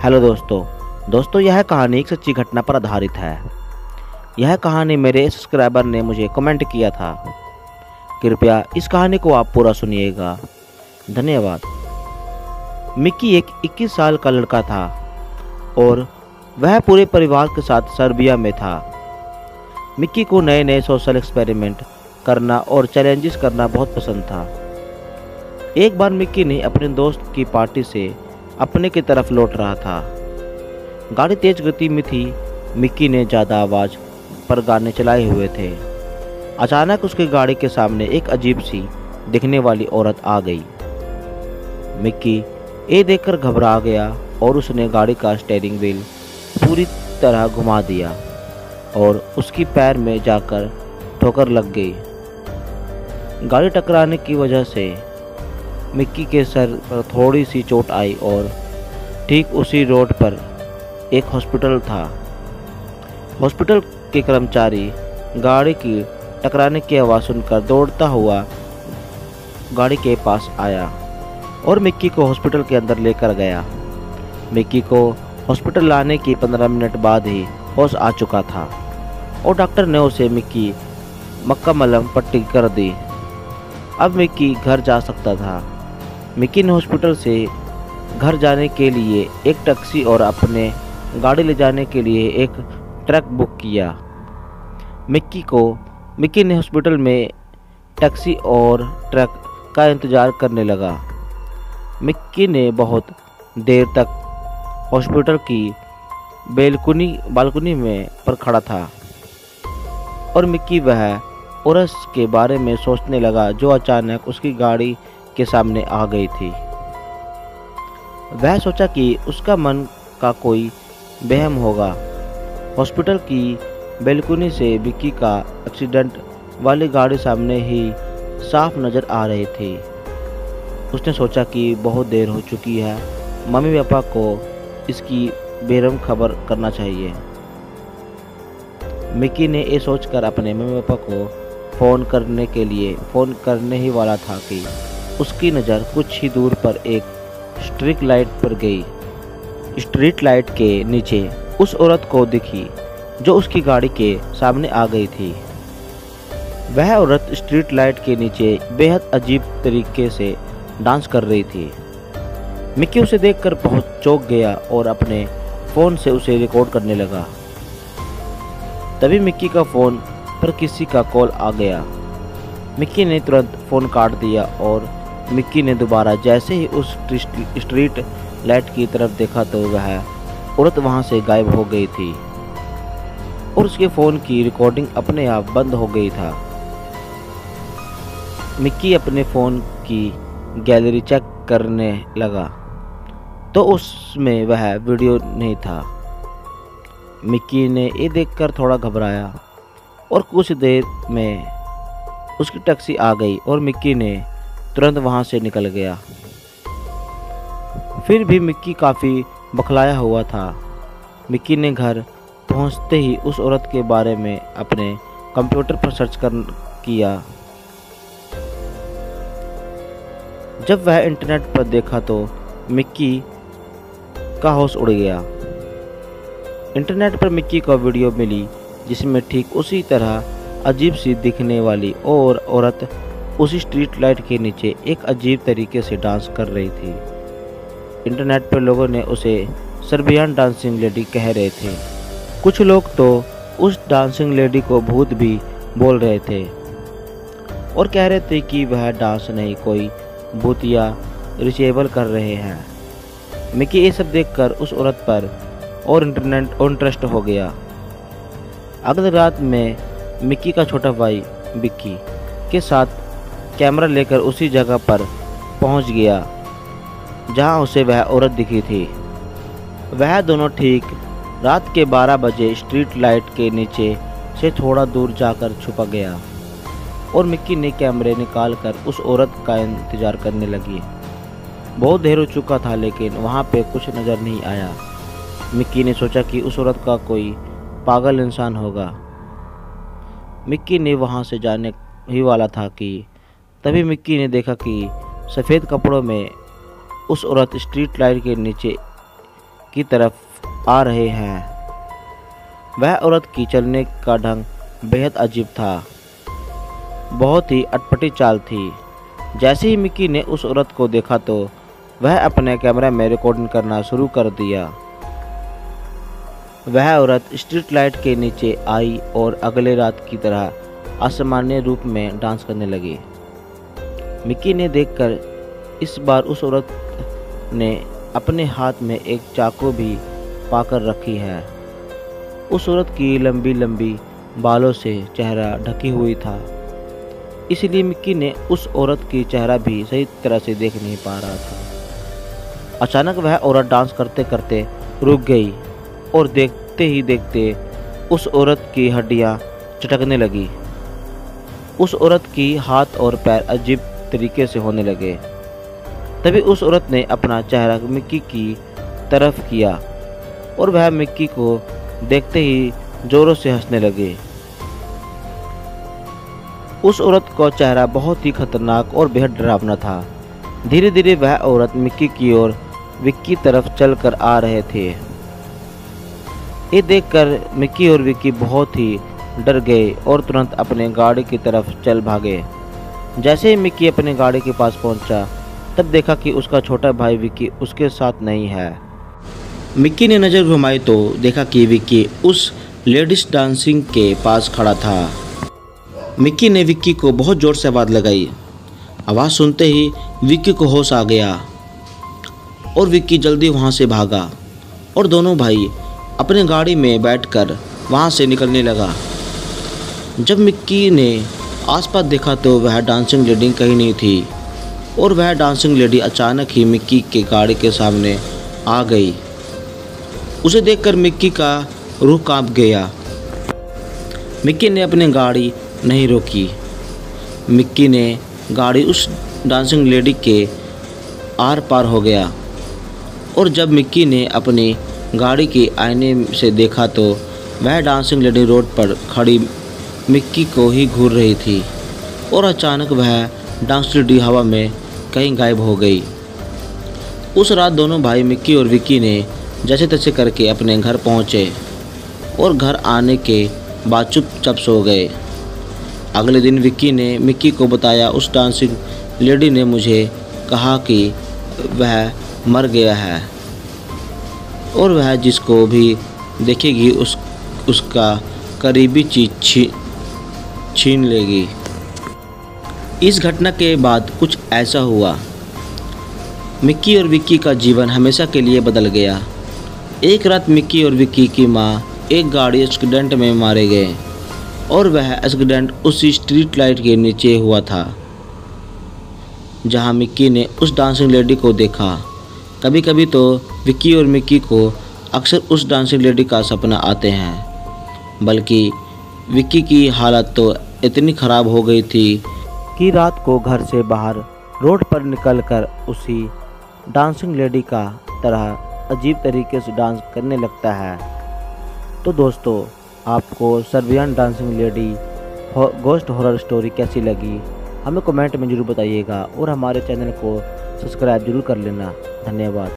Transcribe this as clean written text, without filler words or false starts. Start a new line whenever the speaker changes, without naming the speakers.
Hello दोस्तों यह कहानी एक सच्ची घटना पर आधारित है। यह कहानी मेरे सब्सक्राइबर ने मुझे कमेंट किया था। कृपया इस कहानी को आप पूरा सुनिएगा। धन्यवाद। मिक्की एक 21 साल का लड़का था और वह पूरे परिवार के साथ सर्बिया में था। मिक्की को नए नए सोशल एक्सपेरिमेंट करना और चैलेंजेस करना बहुत पसंद था। एक बार मिक्की ने अपने दोस्त की पार्टी से अपने की तरफ लौट रहा था। गाड़ी तेज गति में थी। मिक्की ने ज़्यादा आवाज़ पर गाने चलाए हुए थे। अचानक उसकी गाड़ी के सामने एक अजीब सी दिखने वाली औरत आ गई। मिक्की ये देखकर घबरा गया और उसने गाड़ी का स्टीयरिंग व्हील पूरी तरह घुमा दिया और उसकी पैर में जाकर ठोकर लग गई। गाड़ी टकराने की वजह से मिक्की के सर पर थोड़ी सी चोट आई और ठीक उसी रोड पर एक हॉस्पिटल था। हॉस्पिटल के कर्मचारी गाड़ी की टकराने की आवाज़ सुनकर दौड़ता हुआ गाड़ी के पास आया और मिक्की को हॉस्पिटल के अंदर लेकर गया। मिक्की को हॉस्पिटल लाने की 15 मिनट बाद ही होश आ चुका था और डॉक्टर ने उसे मिक्की मक्का मलहम पट्टी कर दी। अब मिक्की घर जा सकता था। मिक्की ने हॉस्पिटल से घर जाने के लिए एक टैक्सी और अपने गाड़ी ले जाने के लिए एक ट्रक बुक किया। मिक्की ने हॉस्पिटल में टैक्सी और ट्रक का इंतज़ार करने लगा। मिक्की ने बहुत देर तक हॉस्पिटल की बालकनी में पर खड़ा था और मिक्की वह औरत के बारे में सोचने लगा जो अचानक उसकी गाड़ी के सामने आ गई थी। वह सोचा कि उसका मन का कोई वहम होगा। हॉस्पिटल की बालकनी से मिक्की का एक्सीडेंट वाली गाड़ी सामने ही साफ नज़र आ रही थी। उसने सोचा कि बहुत देर हो चुकी है, मम्मी पापा को इसकी बेरहम खबर करना चाहिए। मिक्की ने ये सोचकर अपने मम्मी पापा को फ़ोन करने ही वाला था कि उसकी नज़र कुछ ही दूर पर एक स्ट्रीट लाइट पर गई। स्ट्रीट लाइट के नीचे उस औरत को दिखी जो उसकी गाड़ी के सामने आ गई थी। वह औरत स्ट्रीट लाइट के नीचे बेहद अजीब तरीके से डांस कर रही थी। मिक्की उसे देखकर बहुत चौंक गया और अपने फ़ोन से उसे रिकॉर्ड करने लगा। तभी मिक्की का फ़ोन पर किसी का कॉल आ गया। मिक्की ने तुरंत फ़ोन काट दिया और मिक्की ने दोबारा जैसे ही उस स्ट्रीट लाइट की तरफ देखा तो वह औरत वहां से गायब हो गई थी और उसके फ़ोन की रिकॉर्डिंग अपने आप बंद हो गई था। मिक्की अपने फ़ोन की गैलरी चेक करने लगा तो उसमें वह वीडियो नहीं था। मिक्की ने ये देखकर थोड़ा घबराया और कुछ देर में उसकी टैक्सी आ गई और मिक्की ने तुरंत वहां से निकल गया। फिर भी मिक्की काफ़ी बखलाया हुआ था। मिक्की ने घर पहुंचते ही उस औरत के बारे में अपने कंप्यूटर पर सर्च किया। जब वह इंटरनेट पर देखा तो मिक्की का होश उड़ गया। इंटरनेट पर मिक्की को वीडियो मिली जिसमें ठीक उसी तरह अजीब सी दिखने वाली और औरत उसी स्ट्रीट लाइट के नीचे एक अजीब तरीके से डांस कर रही थी। इंटरनेट पर लोगों ने उसे सर्बियन डांसिंग लेडी कह रहे थे। कुछ लोग तो उस डांसिंग लेडी को भूत भी बोल रहे थे और कह रहे थे कि वह डांस नहीं कोई भूतिया रिचुअल कर रहे हैं। मिक्की ये सब देखकर उस औरत पर और इंटरेस्ट हो गया। अगली रात में मिक्की का छोटा भाई विक्की के साथ कैमरा लेकर उसी जगह पर पहुंच गया जहां उसे वह औरत दिखी थी। वह दोनों ठीक रात के 12 बजे स्ट्रीट लाइट के नीचे से थोड़ा दूर जाकर छुपा गया और मिक्की ने कैमरे निकालकर उस औरत का इंतज़ार करने लगी। बहुत देर हो चुका था लेकिन वहां पे कुछ नज़र नहीं आया। मिक्की ने सोचा कि उस औरत का कोई पागल इंसान होगा। मिक्की ने वहां से जाने ही वाला था कि तभी मिक्की ने देखा कि सफ़ेद कपड़ों में उस औरत स्ट्रीट लाइट के नीचे की तरफ आ रहे हैं। वह औरत की चलने का ढंग बेहद अजीब था, बहुत ही अटपटी चाल थी। जैसे ही मिक्की ने उस औरत को देखा तो वह अपने कैमरा में रिकॉर्डिंग करना शुरू कर दिया। वह औरत स्ट्रीट लाइट के नीचे आई और अगले रात की तरह असामान्य रूप में डांस करने लगी। मिक्की ने देखकर इस बार उस औरत ने अपने हाथ में एक चाकू भी पाकर रखी है। उस औरत की लंबी लंबी बालों से चेहरा ढकी हुई था, इसलिए मिक्की ने उस औरत की चेहरा भी सही तरह से देख नहीं पा रहा था। अचानक वह औरत डांस करते करते रुक गई और देखते ही देखते उस औरत की हड्डियां चटकने लगी। उस औरत की हाथ और पैर अजीब तरीके से होने लगे। तभी उस औरत ने अपना चेहरा मिक्की की तरफ किया और वह मिक्की को देखते ही जोरों से हंसने लगे। उस औरत का चेहरा बहुत ही खतरनाक और बेहद डरावना था। धीरे धीरे वह औरत मिक्की की ओर विक्की तरफ चलकर आ रहे थे। ये देखकर मिक्की और विक्की बहुत ही डर गए और तुरंत अपने गाड़ी की तरफ चल भागे। जैसे ही मिक्की अपने गाड़ी के पास पहुंचा, तब देखा कि उसका छोटा भाई विक्की उसके साथ नहीं है। मिक्की ने नज़र घुमाई तो देखा कि विक्की उस लेडीज डांसिंग के पास खड़ा था। मिक्की ने विक्की को बहुत ज़ोर से आवाज़ लगाई। आवाज़ सुनते ही विक्की को होश आ गया और विक्की जल्दी वहाँ से भागा और दोनों भाई अपने गाड़ी में बैठकर वहाँ से निकलने लगा। जब मिक्की ने आसपास देखा तो वह डांसिंग लेडी कहीं नहीं थी और वह डांसिंग लेडी अचानक ही मिक्की के गाड़ी के सामने आ गई। उसे देखकर मिक्की का रूह कांप गया। मिक्की ने अपनी गाड़ी नहीं रोकी। मिक्की ने गाड़ी उस डांसिंग लेडी के आर पार हो गया और जब मिक्की ने अपनी गाड़ी के आईने से देखा तो वह डांसिंग लेडी रोड पर खड़ी मिक्की को ही घूर रही थी और अचानक वह डांस लेडी हवा में कहीं गायब हो गई। उस रात दोनों भाई मिक्की और विक्की ने जैसे तैसे करके अपने घर पहुंचे और घर आने के बाद चुपचाप सो गए। अगले दिन विक्की ने मिक्की को बताया, उस डांसिंग लेडी ने मुझे कहा कि वह मर गया है और वह जिसको भी देखेगी उसका करीबी चीज़ छीन लेगी। इस घटना के बाद कुछ ऐसा हुआ, मिक्की और विक्की का जीवन हमेशा के लिए बदल गया। एक रात मिक्की और विक्की की माँ एक गाड़ी एक्सीडेंट में मारे गए और वह एक्सीडेंट उसी स्ट्रीट लाइट के नीचे हुआ था जहाँ मिक्की ने उस डांसिंग लेडी को देखा। कभी कभी तो विक्की और मिक्की को अक्सर उस डांसिंग लेडी का सपना आते हैं, बल्कि विक्की की हालत तो इतनी ख़राब हो गई थी कि रात को घर से बाहर रोड पर निकलकर उसी डांसिंग लेडी का तरह अजीब तरीके से डांस करने लगता है। तो दोस्तों, आपको Serbian dancing lady ghost horror story कैसी लगी हमें कमेंट में ज़रूर बताइएगा और हमारे चैनल को सब्सक्राइब जरूर कर लेना। धन्यवाद।